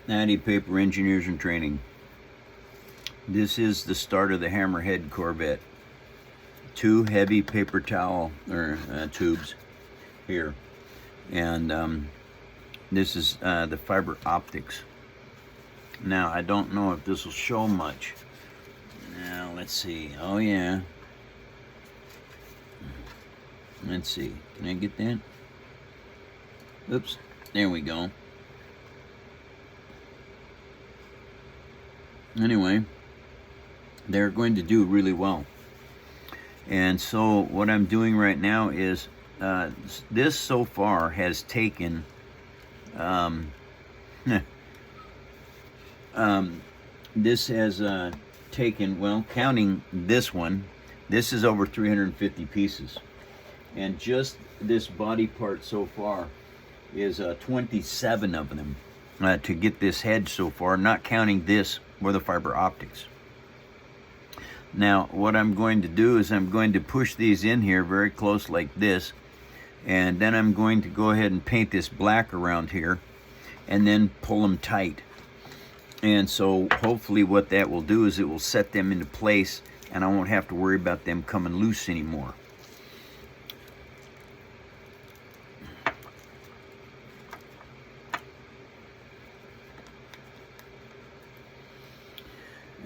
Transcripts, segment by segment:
Natty Paper Engineers in Training. This is the start of the Hammerhead Corvette. 2 heavy paper towel tubes here, and this is the fiber optics. Now I don't know if this will show much. Now let's see. Oh yeah. Let's see. Can I get that? Oops. There we go. Anyway, they're going to do really well. And so what I'm doing right now is this so far has taken this has taken, well, counting this one, this is over 350 pieces, and just this body part so far is 27 of them to get this head so far, not counting this or the fiber optics. Now what I'm going to do is I'm going to push these in here very close like this, and then I'm going to go ahead and paint this black around here and then pull them tight. And so hopefully what that will do is it will set them into place, and I won't have to worry about them coming loose anymore.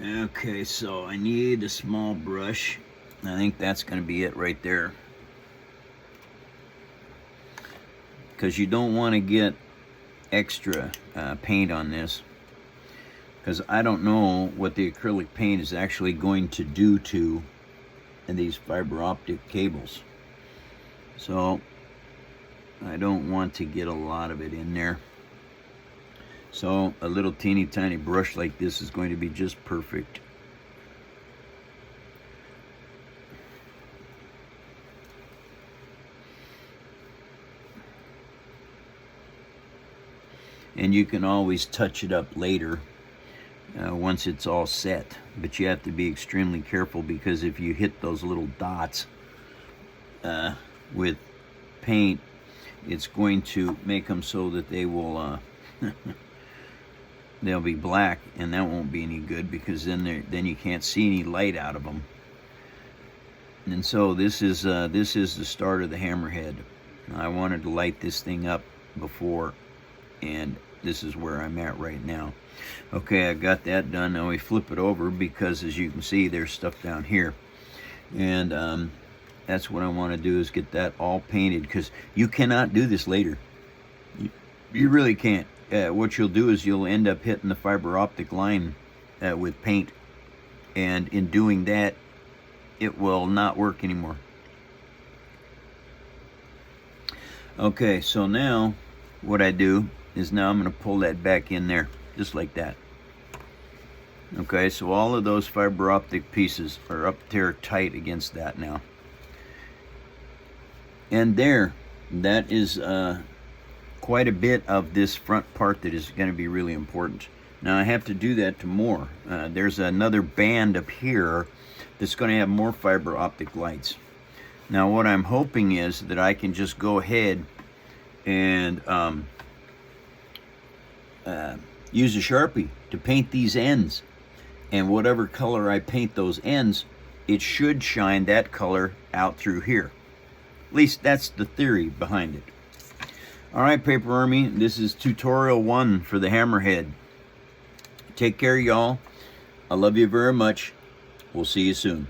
Okay, so I need a small brush. I think that's going to be it right there, because you don't want to get extra paint on this, because I don't know what the acrylic paint is actually going to do to these fiber optic cables. So I don't want to get a lot of it in there. So a little teeny tiny brush like this is going to be just perfect. And you can always touch it up later once it's all set, but you have to be extremely careful, because if you hit those little dots with paint, it's going to make them so that they will they'll be black, and that won't be any good, because then you can't see any light out of them. And so this is the start of the Hammerhead. I wanted to light this thing up before, and this is where I'm at right now. Okay, I got that done. Now we flip it over, because as you can see, there's stuff down here, and that's what I want to do, is get that all painted, because you cannot do this later. You really can't. What you'll do is you'll end up hitting the fiber optic line with paint, and in doing that, it will not work anymore. Okay, so now what I do is now I'm going to pull that back in there, just like that. Okay, so all of those fiber optic pieces are up there tight against that now. And there, that is quite a bit of this front part that is going to be really important. Now I have to do that to more. There's another band up here that's going to have more fiber optic lights. Now what I'm hoping is that I can just go ahead and use a Sharpie to paint these ends, and whatever color I paint those ends, it should shine that color out through here. At least that's the theory behind it. Alright, Paper Army, this is tutorial 1 for the Hammerhead. Take care, y'all. I love you very much. We'll see you soon.